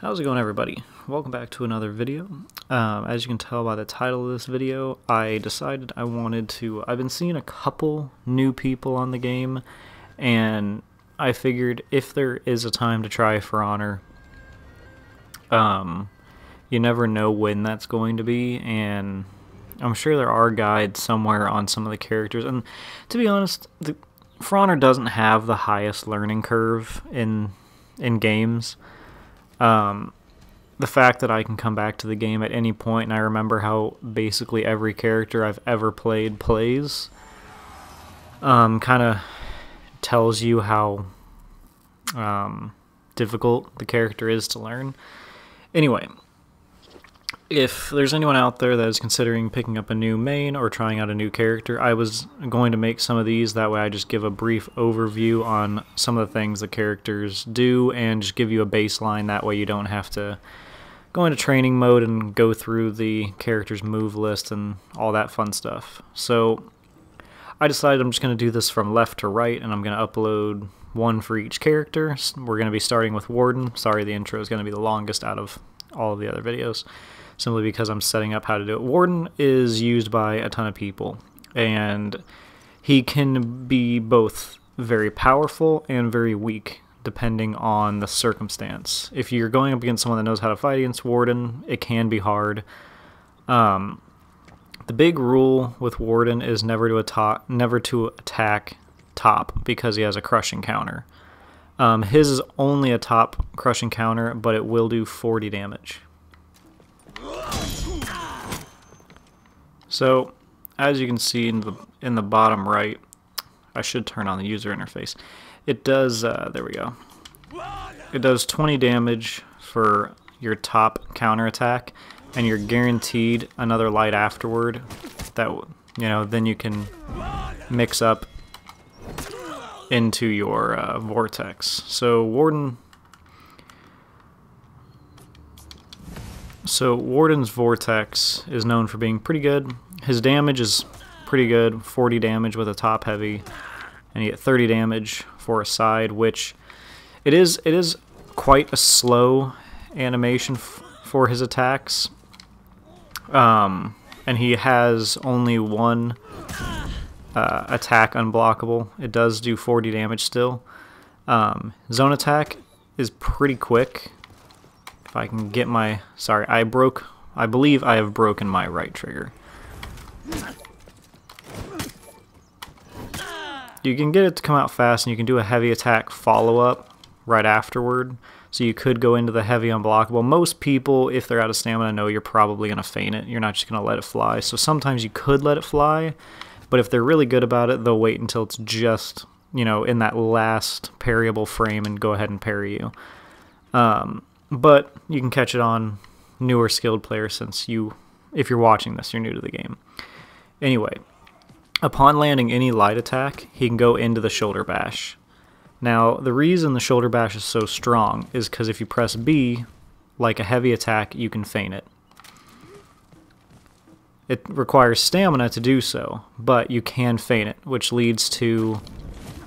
How's it going, everybody? Welcome back to another video. As you can tell by the title of this video, I decided I've been seeing a couple new people on the game, and I figured if there is a time to try For Honor, you never know when that's going to be, and I'm sure there are guides somewhere on some of the characters, and to be honest, For Honor doesn't have the highest learning curve in games. The fact that I can come back to the game at any point and I remember how basically every character I've ever played plays, kind of tells you how difficult the character is to learn. Anyway, if there's anyone out there that is considering picking up a new main or trying out a new character, I was going to make some of these, that way I just give a brief overview on some of the things the characters do and just give you a baseline, that way you don't have to go into training mode and go through the character's move list and all that fun stuff. So I decided I'm just going to do this from left to right, and I'm going to upload one for each character. We're going to be starting with Warden. Sorry, the intro is going to be the longest out of all of the other videos, simply because I'm setting up how to do it. Warden is used by a ton of people, and he can be both very powerful and very weak, depending on the circumstance. If you're going up against someone that knows how to fight against Warden, it can be hard. The big rule with Warden is never to attack top, because he has a crushing counter. His is only a top crushing counter, but it will do 40 damage. So, as you can see in the bottom right, I should turn on the user interface. It does, there we go. It does 20 damage for your top counter attack, and you're guaranteed another light afterward that, you know, then you can mix up into your Vortex. So Warden's Vortex is known for being pretty good. His damage is pretty good, 40 damage with a top heavy, and you get 30 damage for a side, which it is quite a slow animation for his attacks. And he has only one attack unblockable. It does do 40 damage still. Zone attack is pretty quick. If I can get my... Sorry, I believe I have broken my right trigger. You can get it to come out fast, and you can do a heavy attack follow-up right afterward. So you could go into the heavy unblockable. Most people, if they're out of stamina, know you're probably going to feint it. You're not just going to let it fly. So sometimes you could let it fly, but if they're really good about it, they'll wait until it's just, you know, in that last parryable frame and go ahead and parry you. But you can catch it on newer skilled players, since if you're watching this, you're new to the game. Anyway, upon landing any light attack, he can go into the shoulder bash. Now, the reason the shoulder bash is so strong is because if you press B, like a heavy attack, you can feint it. It requires stamina to do so, but you can feint it, which leads to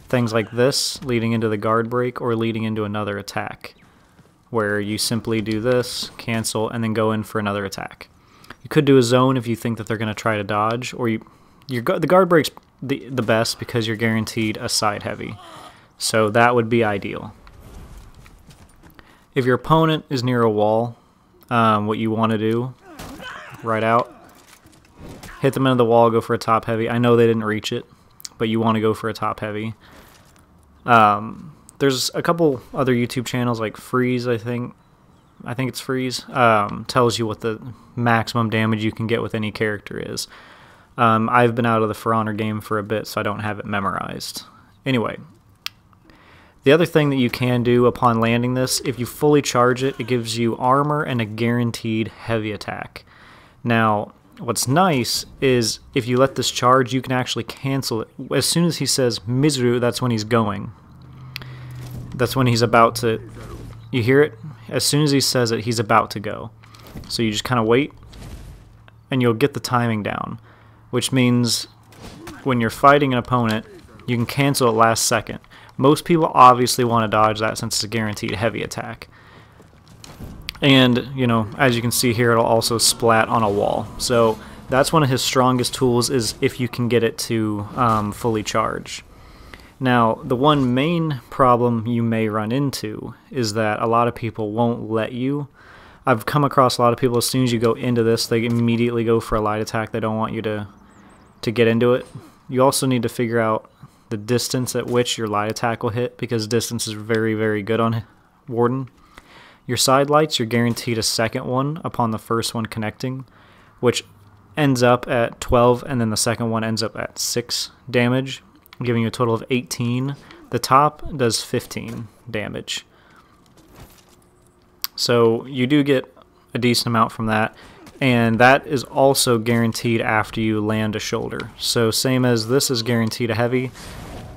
things like this, leading into the guard break, or leading into another attack, where you simply do this, cancel, and then go in for another attack. You could do a zone if you think that they're going to try to dodge, or the guard break's the best because you're guaranteed a side heavy. So that would be ideal. If your opponent is near a wall, what you want to do, right out, hit them into the wall, go for a top heavy. I know they didn't reach it, but you want to go for a top heavy. There's a couple other YouTube channels like Freeze, I think it's Freeze, tells you what the maximum damage you can get with any character is. I've been out of the For Honor game for a bit, so I don't have it memorized. Anyway, the other thing that you can do upon landing this, if you fully charge it, it gives you armor and a guaranteed heavy attack. Now, what's nice is if you let this charge, you can actually cancel it. As soon as he says Mizuru, that's when he's going. That's when he's about to... You hear it? As soon as he says it, he's about to go. So you just kind of wait, and you'll get the timing down, which means when you're fighting an opponent, you can cancel it last second. Most people obviously want to dodge that since it's a guaranteed heavy attack. And, you know, as you can see here, it'll also splat on a wall. So that's one of his strongest tools, is if you can get it to fully charge. Now, the one main problem you may run into is that a lot of people won't let you. I've come across a lot of people, as soon as you go into this, they immediately go for a light attack. They don't want you to get into it. You also need to figure out the distance at which your light attack will hit, because distance is very, very good on Warden. Your side lights, you're guaranteed a second one upon the first one connecting, which ends up at 12, and then the second one ends up at 6 damage, giving you a total of 18. The top does 15 damage. So you do get a decent amount from that, and that is also guaranteed after you land a shoulder. So same as this is guaranteed a heavy,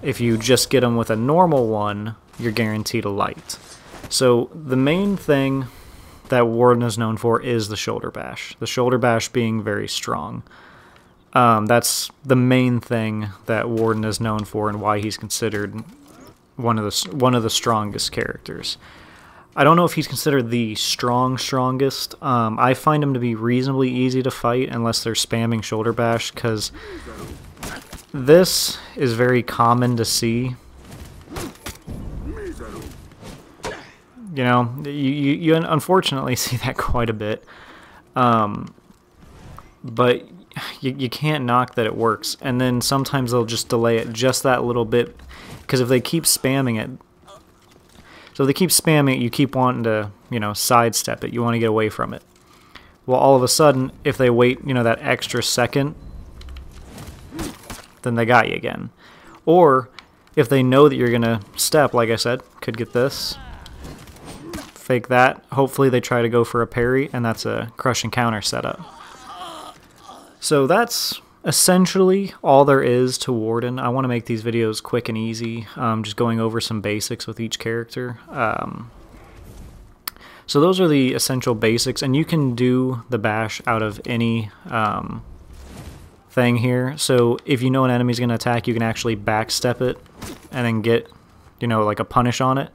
if you just get them with a normal one, you're guaranteed a light. So the main thing that Warden is known for is the shoulder bash. The shoulder bash being very strong. That's the main thing that Warden is known for, and why he's considered one of the strongest characters. I don't know if he's considered the strongest. I find him to be reasonably easy to fight unless they're spamming shoulder bash, because this is very common to see. You know, you unfortunately see that quite a bit. But you can't knock that it works. And then sometimes they'll just delay it just that little bit, because if they keep spamming it, you keep wanting to, you know, sidestep it. You want to get away from it. Well, all of a sudden, if they wait, you know, that extra second, then they got you again. Or if they know that you're going to step, like I said, could get this. Fake that. Hopefully they try to go for a parry, and that's a crush and counter setup. So that's essentially all there is to Warden. I want to make these videos quick and easy, just going over some basics with each character. So those are the essential basics, and you can do the bash out of any thing here. So if you know an enemy's going to attack, you can actually backstep it and then get, you know, like a punish on it.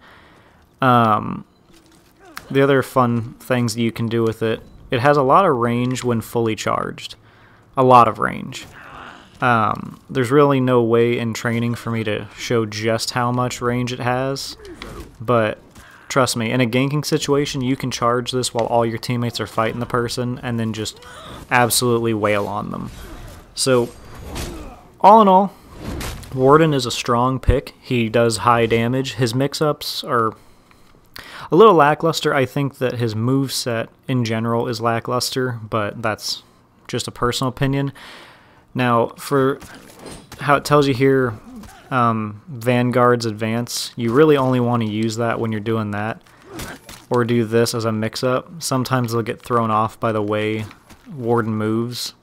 The other fun things that you can do with it, it has a lot of range when fully charged. A lot of range. There's really no way in training for me to show just how much range it has, but trust me, in a ganking situation, you can charge this while all your teammates are fighting the person, and then just absolutely wail on them. So, all in all, Warden is a strong pick. He does high damage. His mix-ups are a little lackluster. I think that his moveset in general is lackluster, but that's just a personal opinion. Now, for how it tells you here, Vanguard's Advance, you really only want to use that when you're doing that, or do this as a mix-up. Sometimes they'll get thrown off by the way Warden moves,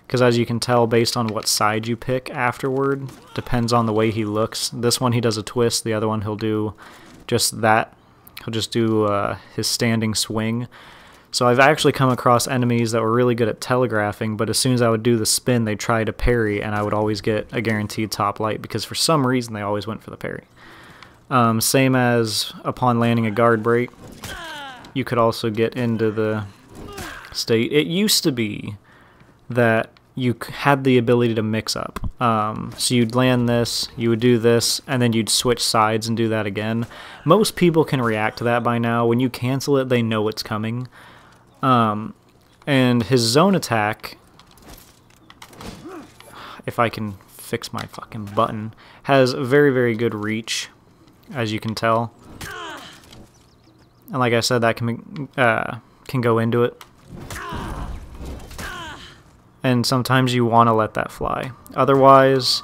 because as you can tell, based on what side you pick afterward, depends on the way he looks. This one he does a twist, the other one he'll do just that. He'll just do his standing swing. So I've actually come across enemies that were really good at telegraphing, but as soon as I would do the spin, they'd try to parry, and I would always get a guaranteed top light, because for some reason they always went for the parry. Same as upon landing a guard break, you could also get into the state. It used to be that you had the ability to mix up. So you'd land this, you would do this, and then you'd switch sides and do that again. Most people can react to that by now. When you cancel it, they know it's coming. And his zone attack, if I can fix my fucking button, has very, very good reach, as you can tell. And like I said, that can go into it. And sometimes you want to let that fly. Otherwise,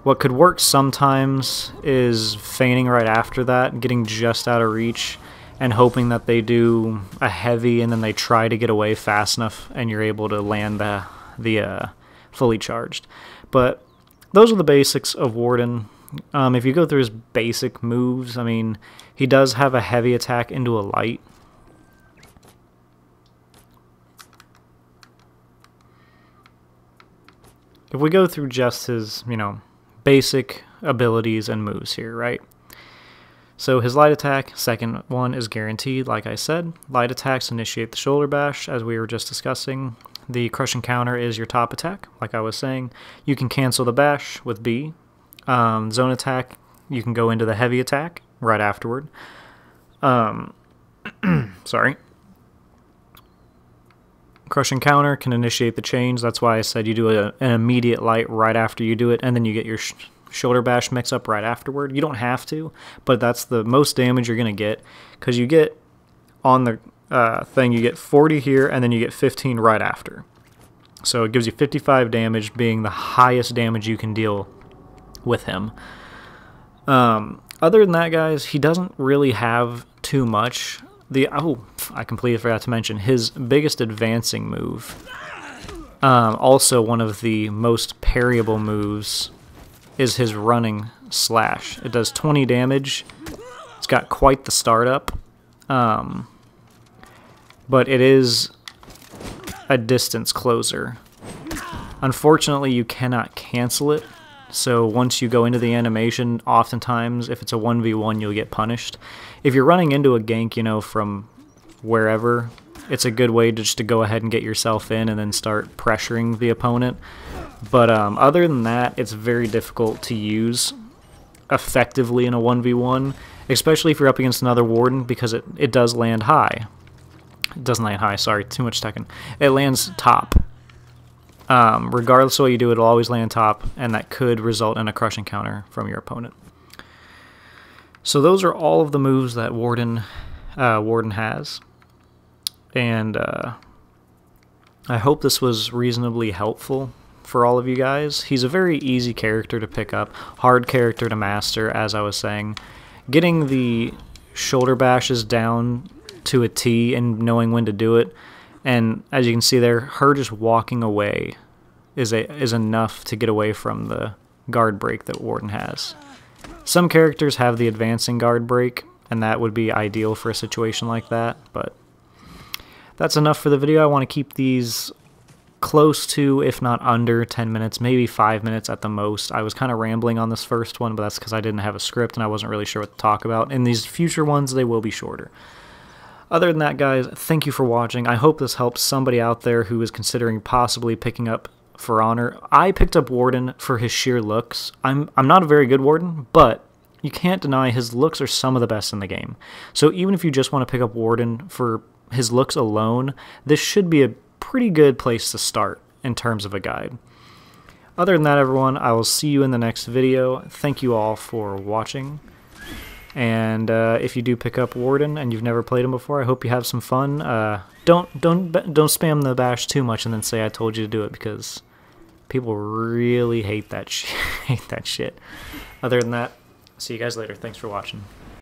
what could work sometimes is feigning right after that, getting just out of reach, and hoping that they do a heavy and then they try to get away fast enough and you're able to land the fully charged. But those are the basics of Warden. If you go through his basic moves, I mean, he does have a heavy attack into a light. If we go through just his, you know, basic abilities and moves here, right? So his light attack, second one, is guaranteed, like I said. Light attacks initiate the shoulder bash, as we were just discussing. The crushing counter is your top attack, like I was saying. You can cancel the bash with B. Zone attack, you can go into the heavy attack right afterward. Sorry. Crushing counter can initiate the change. That's why I said you do an immediate light right after you do it, and then you get your shoulder bash mix up right afterward. You don't have to, but that's the most damage you're going to get, because you get on the thing, you get 40 here, and then you get 15 right after. So it gives you 55 damage, being the highest damage you can deal with him. Other than that, guys, he doesn't really have too much. I completely forgot to mention his biggest advancing move. Also, one of the most parryable moves is his running slash. It does 20 damage. It's got quite the startup, but it is a distance closer. Unfortunately, you cannot cancel it. So once you go into the animation, oftentimes, if it's a 1v1, you'll get punished. If you're running into a gank, you know, from wherever, it's a good way just to go ahead and get yourself in and then start pressuring the opponent. But other than that, it's very difficult to use effectively in a 1v1, especially if you're up against another Warden, because it does land high. It doesn't land high, sorry, too much Tekken. It lands top. Regardless of what you do, it'll always land top, and that could result in a crushing counter from your opponent. So those are all of the moves that Warden has, and I hope this was reasonably helpful for all of you guys. He's a very easy character to pick up, hard character to master, as I was saying. Getting the shoulder bashes down to a T and knowing when to do it, and as you can see there, her just walking away is enough to get away from the guard break that Warden has. Some characters have the advancing guard break, and that would be ideal for a situation like that, but that's enough for the video. I want to keep these close to, if not under, 10 minutes, maybe 5 minutes at the most. I was kind of rambling on this first one, but that's because I didn't have a script and I wasn't really sure what to talk about. In these future ones, they will be shorter. Other than that, guys, thank you for watching. I hope this helps somebody out there who is considering possibly picking up For Honor. I picked up Warden for his sheer looks. I'm not a very good Warden, but you can't deny his looks are some of the best in the game. So even if you just want to pick up Warden for his looks alone, this should be a pretty good place to start in terms of a guide. Other than that, everyone, I will see you in the next video. Thank you all for watching. And if you do pick up Warden and you've never played him before, I hope you have some fun. Don't spam the bash too much and then say I told you to do it, because people really hate that hate that shit. Other than that, see you guys later. Thanks for watching.